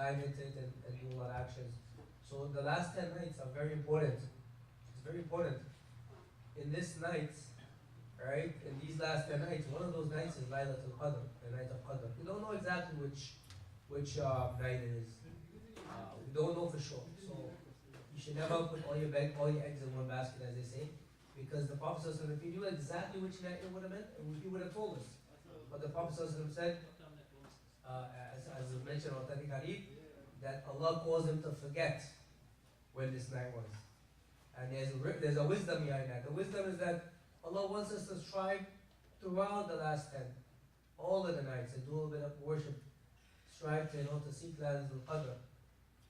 dive into it and do a lot of actions. So the last 10 nights are very important. It's very important. In this night, right, in these last 10 nights, one of those nights is Laylatul Qadr, the night of Qadr. We don't know exactly which night it is. We don't know for sure. So you should never put all your eggs in one basket, as they say, because the Prophet ﷺ, if he knew exactly which night it would have meant, he would have told us. But the Prophet ﷺ said, as is mentioned in authentic hadith, that Allah caused him to forget when this night was. And there's a wisdom behind that. The wisdom is that Allah wants us to strive throughout the last 10, all of the nights, and do a little bit of worship. Strive to seek Laylatul Qadr.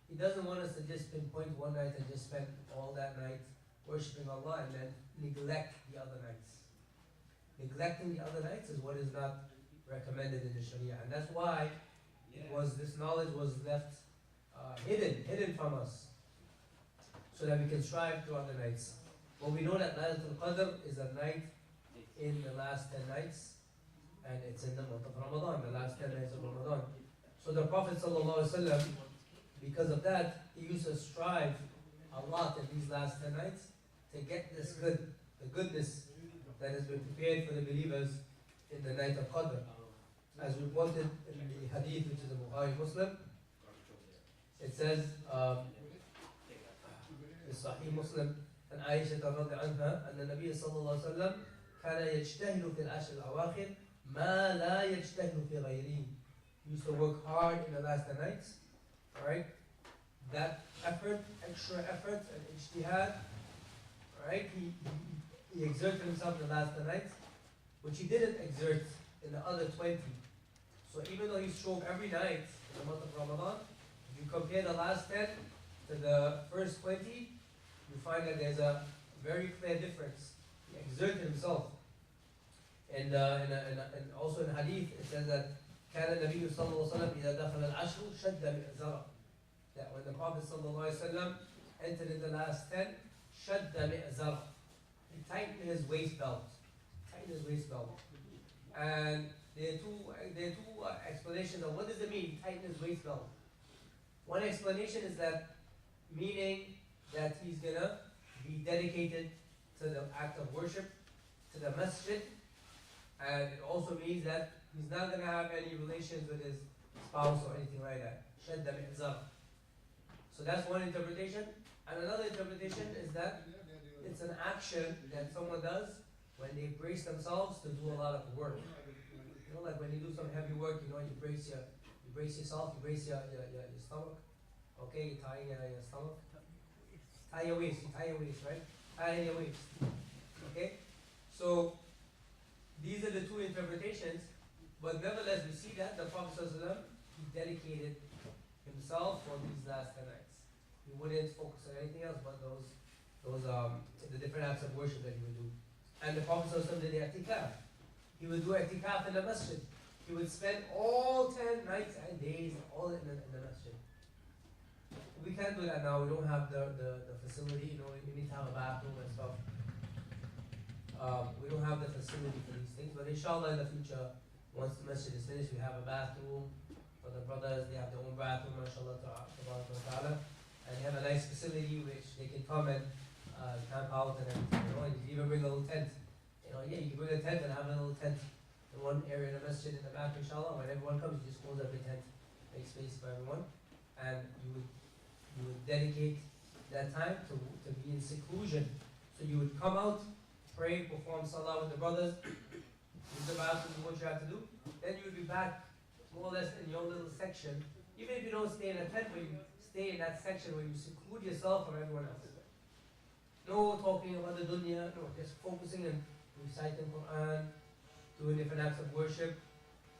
He doesn't want us to just pinpoint one night and just spend all that night worshipping Allah and then neglect the other nights. Neglecting the other nights is what is not recommended in the Sharia, and that's why this knowledge was left hidden from us, so that we can strive throughout the nights. But we know that Laylatul Qadr is a night in the last 10 nights, and it's in the month of Ramadan, the last 10 nights of Ramadan. So the Prophet ﷺ, because of that, he used to strive a lot in these last 10 nights to get the goodness that has been prepared for the believers in the night of Qadr. As reported in the hadith, which is a Bukhari Muslim, it says, in Sahih Muslim, and Aisha رضي عنها أن النبي صلى الله عليه وسلم كان يجتهد في العشر الأواخر ما لا يجتهد في غيره. He used to work hard in the last 10 nights, alright? That effort, extra effort and ijtihad, alright? He exerted himself in the last 10 nights, which he didn't exert in the other 20. So even though he strove every night in the month of Ramadan, if you compare the last 10 to the first 20, you find that there's a very clear difference. He exerted himself. And also in hadith, it says that كان النبي صلى الله عليه وسلم إذا دخل العشر شد مئزره. That when the Prophet صلى الله عليه وسلم entered in the last 10, شد مئزره. He tightened his waist belt. And there are two explanations of what does it mean, tighten his waist belt. One explanation is that meaning that he's gonna be dedicated to the act of worship, to the masjid, and it also means that he's not gonna have any relations with his spouse or anything like that. Shadda mi'zar. So that's one interpretation. And another interpretation is that it's an action that someone does when they brace themselves to do a lot of work. You know, like when you do some heavy work, you know, you brace yourself, you brace your stomach. Okay, you tie your stomach. Tie your waist, right? Tie your waist. Okay? So these are the two interpretations, but nevertheless we see that the Prophet ﷺ, he dedicated himself for these last 10 nights. He wouldn't focus on anything else but the different acts of worship that he would do. And the Prophet ﷺ did i'tikaf. He would do i'tikaf in the masjid. He would spend all 10 nights and days all in the masjid. We can't do that now. We don't have the facility. You know, we need to have a bathroom and stuff. We don't have the facility for these things. But inshallah in the future, once the masjid is finished, we have a bathroom for the brothers. They have their own bathroom, mashallah ta'ala. And they have a nice facility which they can come and camp out and everything. You know, and you can even bring a little tent. You know, you can bring a tent and have a little tent in one area in the masjid in the back, inshallah. When everyone comes, you just close up the tent, make space for everyone. And you would dedicate that time to be in seclusion. So you would come out, pray, perform salah with the brothers, use the bathroom, do what you have to do. Then you would be back more or less in your little section. Even if you don't stay in a tent, but you stay in that section where you seclude yourself from everyone else. No talking about the dunya, no, just focusing on reciting Quran, doing different acts of worship,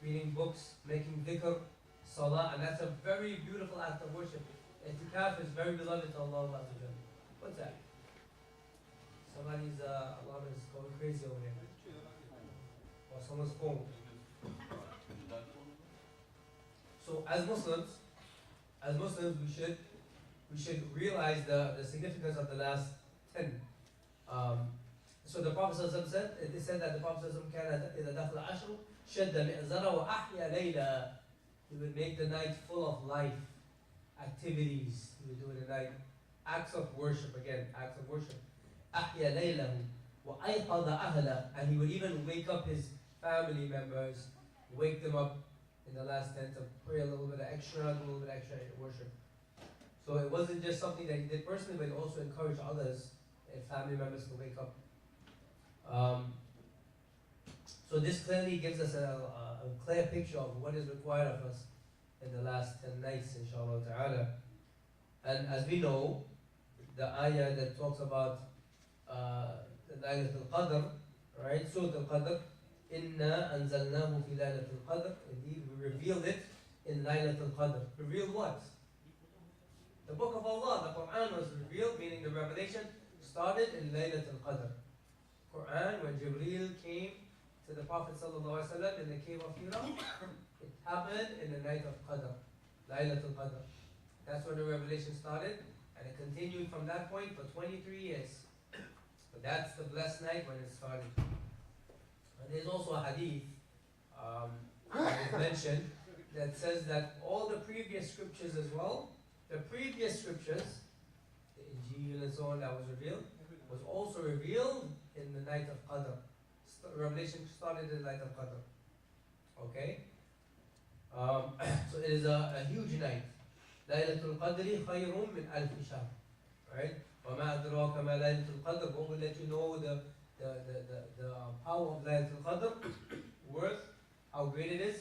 reading books, making dhikr, salah, and that's a very beautiful act of worship. I'tikaf is very beloved to Allah. What's that? Somebody's alarm is going crazy over here. Or someone's phone. So as Muslims, we should realize the significance of the last 10. So the Prophet ﷺ said, it is said that the Prophet ﷺ كان إذا دخل العشر شد مئزره وأحيا ليلا. He would make the night full of life. activities he would do in the night, acts of worship again, acts of worship. أحيا ليله وأيقظ أهله, and he would even wake up his family members, wake them up in the last 10 to pray a little bit extra worship. So it wasn't just something that he did personally, but he also encouraged others and family members to wake up. So this clearly gives us a clear picture of what is required of us in the last 10 nights, inshallah ta'ala. And as we know, the ayah that talks about the Laylatul Qadr, right? Surah Al-Qadr, Inna anzalnahu fi Laylatul Qadr. Indeed, we revealed it in Laylatul Qadr. Revealed what? The book of Allah, the Quran was revealed, meaning the revelation started in Laylatul Qadr. Quran, when Jibreel came to the Prophet ﷺ in the cave of Hira, it happened in the night of Qadr, Laylatul Qadr. That's when the revelation started, and it continued from that point for 23 years. But that's the blessed night when it started. And there's also a hadith that is mentioned that says that all the previous scriptures as well, the previous scriptures, the Injil and so on that was revealed, was also revealed in the night of Qadr. Revelation started in the night of Qadr. Okay? So it is a huge night. Laylatul Qadri khayrun min alf shahr. Right? وَمَا أَدْرَاكَ مَا Laylatul Qadr. What will let you know the power of Laylatul Qadr, worth, how great it is?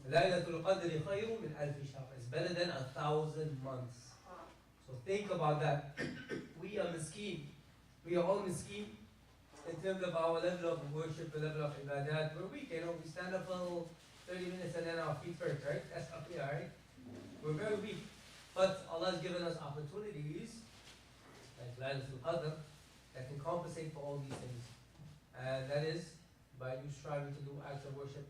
Laylatul Qadri khayrun min alf shahr. It's better than 1,000 months. So think about that. We are miskeen. We are all miskeen in terms of our level of worship, the level of ibadat. We're weak, we stand up for 30 minutes and then our feet hurt, right? That's up here, right? We're very weak. But Allah has given us opportunities, like Laylatul Qadr, that can compensate for all these things. And that is by you striving to do acts of worship.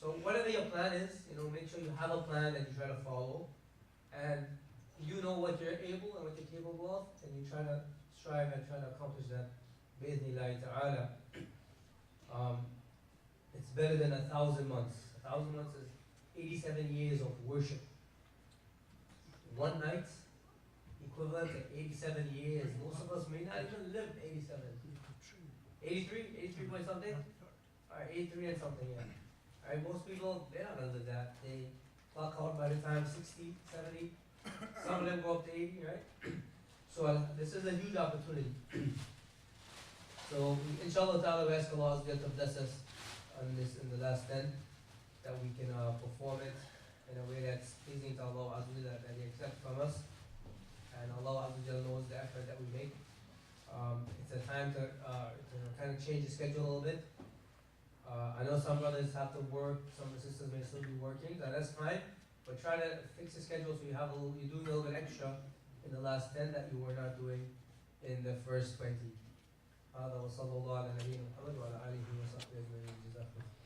So whatever your plan is, make sure you have a plan that you try to follow. And you know what you're able and what you're capable of, and you try to strive and try to accomplish that. Bi-idhnillahi ta'ala. It's better than 1,000 months. 1,000 months is 87 years of worship. One night, equivalent to 87 years. Most of us may not even live 87. 83? 83 point something? Alright, 83 and something, yeah. Alright, most people, they're not under that. They clock out by the time 60, 70. Some of them go up to 80, right? So this is a huge opportunity. So inshallah ta'ala, we ask Allah to bless us on this in the last 10, that we can perform it in a way that's pleasing to Allah Azza wa Jalla, that He accepts from us. And Allah Azza wa Jalla knows the effort that we make. It's a time to kind of change the schedule a little bit. I know some brothers have to work, some sisters may still be working, so that's fine. But try to fix the schedule so you're doing a little bit extra in the last 10 that you were not doing in the first 20. هذا وصلى الله على نبينا محمد وعلى آله وصحبه أجمعين. جزاكم الله.